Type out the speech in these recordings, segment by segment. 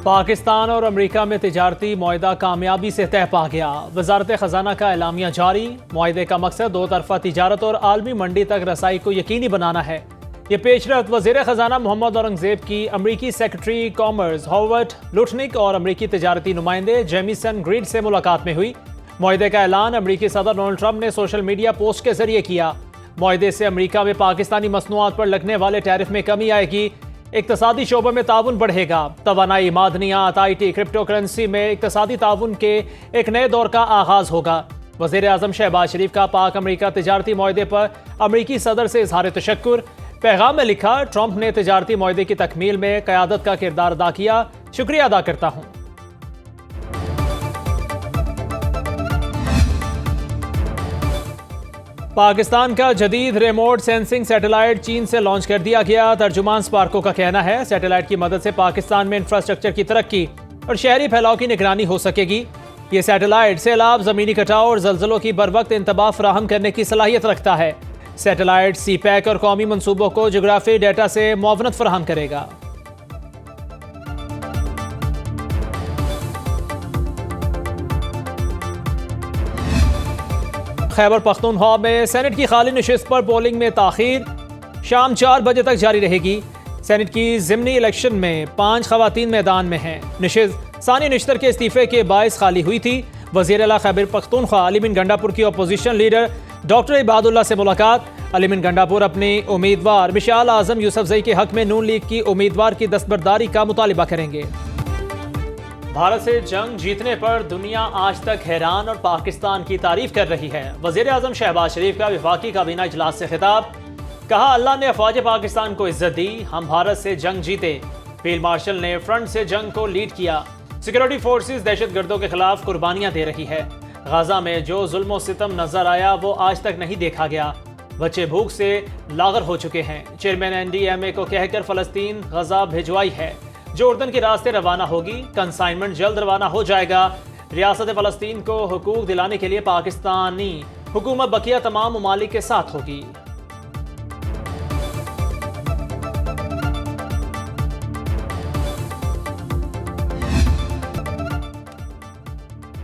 पाकिस्तान और अमेरिका में तिजारती मुआहदा कामयाबी से तय पा गया। वजारत खजाना का एलामिया जारी। मुआहदे का मकसद दो तरफा तिजारत और आलमी मंडी तक रसाई को यकीनी बनाना है। ये पेशरफ्त वज़ीर खजाना मोहम्मद औरंगजेब की अमरीकी सेक्रेटरी कॉमर्स हॉवर्ड लुटनिक और अमरीकी तिजारती नुमाइंदे जेमिसन ग्रीड से मुलाकात में हुई। मुआहदे का ऐलान अमरीकी सदर डोनाल्ड ट्रंप ने सोशल मीडिया पोस्ट के जरिए किया। मुआहदे से अमरीका में पाकिस्तानी मसनूआत पर लगने वाले टैरिफ में कमी आएगी। इक्तसादी शोबे में ताउन बढ़ेगा। तवानाई, मादनियात, IT, क्रिप्टो करेंसी में इक्तसादी ताउन के एक नए दौर का आगाज होगा। वज़ीर आज़म शहबाज शरीफ का पाक अमरीका तिजारती मुआहदे पर अमरीकी सदर से इजहार तशक्कुर। पैगाम में लिखा, ट्रंप ने तिजारती मुआहदे की तकमील में क़यादत का किरदार अदा किया, शुक्रिया अदा करता हूँ। पाकिस्तान का जदीद रिमोट सेंसिंग सैटेलाइट चीन से लॉन्च कर दिया गया। तर्जुमान स्पार्को का कहना है, सैटेलाइट की मदद से पाकिस्तान में इंफ्रास्ट्रक्चर की तरक्की और शहरी फैलाव की निगरानी हो सकेगी। ये सैटेलाइट सैलाब, ज़मीनी कटाव और ज़लज़लों की बरवक्त इंतबाह फराहम करने की सलाहियत रखता है। सैटेलाइट CPEC और कौमी मनसूबों को जोग्राफी डेटा से मुआवनत फराहम करेगा। खैबर पख्तूनख्वा में सेनेट की खाली नशिस्त पर पोलिंग में ताखीर शाम 4 बजे तक जारी रहेगी। सेनेट की ज़िमनी इलेक्शन में 5 खवातीन मैदान में हैं। नशिस्त सानी निश्तर के इस्तीफे के बायस खाली हुई थी। वज़ीर आला खैबर पख्तूनख्वा अली बिन गंडापुर की अपोजिशन लीडर डॉक्टर इबादुल्लाह से मुलाकात। अली बिन गंडापुर अपनी उम्मीदवार मिशाल आज़म यूसुफजई के हक में नून लीग की उम्मीदवार की दस्तबरदारी का मुतालिबा करेंगे। भारत से जंग जीतने पर दुनिया आज तक हैरान और पाकिस्तान की तारीफ कर रही है। वज़ीर आज़म शहबाज शरीफ का वफाकी काबीना इजलास से खिताब। कहा, अल्लाह ने अफवाज पाकिस्तान को इज्जत दी, हम भारत से जंग जीते। फील्ड मार्शल ने फ्रंट से जंग को लीड किया। सिक्योरिटी फोर्सेस दहशतगर्दों के खिलाफ कुर्बानियां दे रही है। गाजा में जो जुल्म सितम नजर आया वो आज तक नहीं देखा गया। बच्चे भूख से लागर हो चुके हैं। चेयरमैन NDMA को कहकर फलस्तीन गजा भिजवाई है, जो उर्दन के रास्ते रवाना होगी। कंसाइनमेंट जल्द रवाना हो जाएगा। रियासत फ़लस्तीन को हुकूक दिलाने के लिए पाकिस्तानी हुकूमत बकिया तमाम ममालिक के साथ होगी।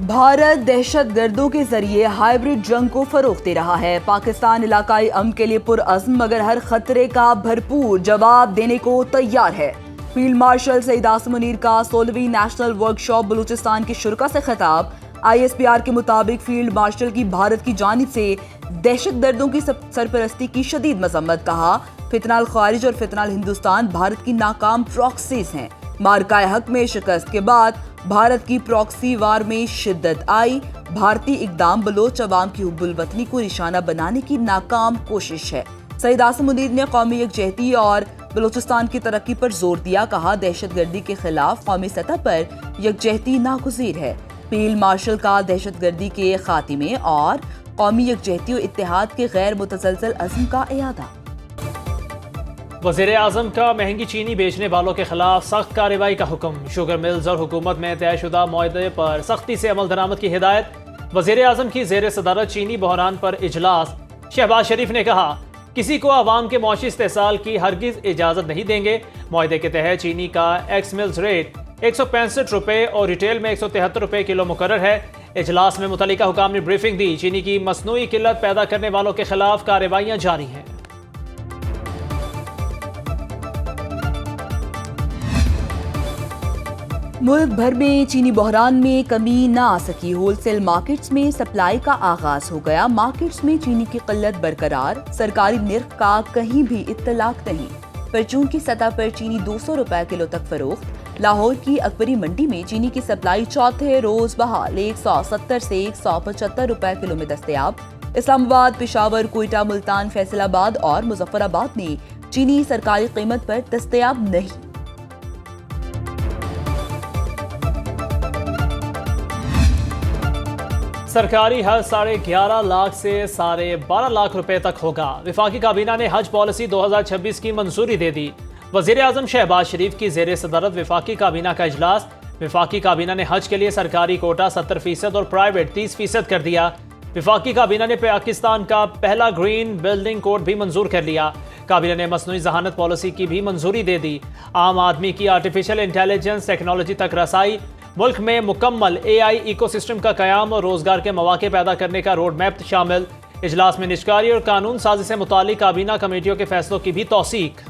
भारत दहशतगर्दों के जरिए हाइब्रिड जंग को फरोग दे रहा है। पाकिस्तान इलाकाई अमन के लिए पुरअज़्म मगर हर खतरे का भरपूर जवाब देने को तैयार है। फील्ड मार्शल सईद आसिम मुनीर का 16वीं नेशनल वर्कशॉप बलूचिस्तान के शुरा से खिताब। ISPR के मुताबिक फील्ड मार्शल की भारत की जानिब से दहशतगर्दों की सरपरस्ती की शदीद मजम्मत। कहा, फितनाल ख़ारिज और फितनाल हिंदुस्तान भारत की नाकाम प्रॉक्सीज हैं। मार्का हक में शिकस्त के बाद भारत की प्रॉक्सी वार में शिद्दत आई। भारतीय इकदाम बलोच अवाम की हुब्बुल वतनी को निशाना बनाने की नाकाम कोशिश है। सईद आसिम मुनीर ने कौमी यकजहती और बलूचिस्तान की तरक्की पर जोर दिया। कहा, दहशतगर्दी के खिलाफ कौमी सतह पर यकजहती नागुज़ीर है। फील्ड मार्शल का दहशतगर्दी के खात्मे और कौमी यकजहती और इत्तेहाद के गैर मुतसलसल अज़्म का इयादा। वज़ीर आज़म का महंगी चीनी बेचने वालों के खिलाफ सख्त कार्रवाई का हुक्म। शुगर मिल्स और हुकूमत में तयशुदा मुआहदे पर सख्ती से अमल दरामद की हिदायत। वज़ीर आज़म की ज़ेर सदारत चीनी बहरान पर इजलास। शहबाज शरीफ ने कहा, किसी को अवाम के मौशी इस्तेसाल की हरगिज इजाज़त नहीं देंगे। मुआहदे के तहत चीनी का एक्स मिल्स रेट 165 रुपये और रिटेल में 173 रुपये किलो मुकर्रर है। इजलास में मुतल्लिका हुकाम ने ब्रीफिंग दी। चीनी की मसनूई किल्लत पैदा करने वालों के खिलाफ कार्रवाइयाँ जारी हैं। मुल्क भर में चीनी बहरान में कमी ना आ सकी। होलसेल मार्केट्स में सप्लाई का आगाज हो गया। मार्केट्स में चीनी की किल्लत बरकरार। सरकारी निर्ख का कहीं भी इत्तलाक नहीं। परचून की सतह पर चीनी 200 रुपए किलो तक फरोख्त। लाहौर की अकबरी मंडी में चीनी की सप्लाई चौथे रोज बहाल 170 से 175 रुपए किलो में दस्तयाब। इस्लामाबाद, पेशावर, कोयटा, मुल्तान, फैसलाबाद और मुजफ्फराबाद में चीनी सरकारी कीमत पर दस्तयाब नहीं। सरकारी हज 11.5 लाख से 12.5 लाख रुपए तक होगा। वफाकी काबीना ने हज पॉलिसी 2026 की मंजूरी दे दी। वज़ीर आज़म शहबाज शरीफ की ज़ेर सदारत वफाकी काबीना का इजलास। वफाकी काबीना ने हज के लिए सरकारी कोटा 70% और प्राइवेट 30% कर दिया। वफाकी काबीना ने पाकिस्तान का पहला ग्रीन बिल्डिंग कोड भी मंजूर कर लिया। काबीना ने मसनूई जहानत पॉलिसी की भी मंजूरी दे दी। आम आदमी की आर्टिफिशियल इंटेलिजेंस टेक्नोलॉजी तक रसाई, मुल्क में मुकम्मल AI इकोसिस्टम का कयाम और रोजगार के मौके पैदा करने का रोड मैप शामिल। इजलास में निजकारी और कानून साजी से मुतालिक काबीना कमेटियों के फैसलों की भी तौसीक।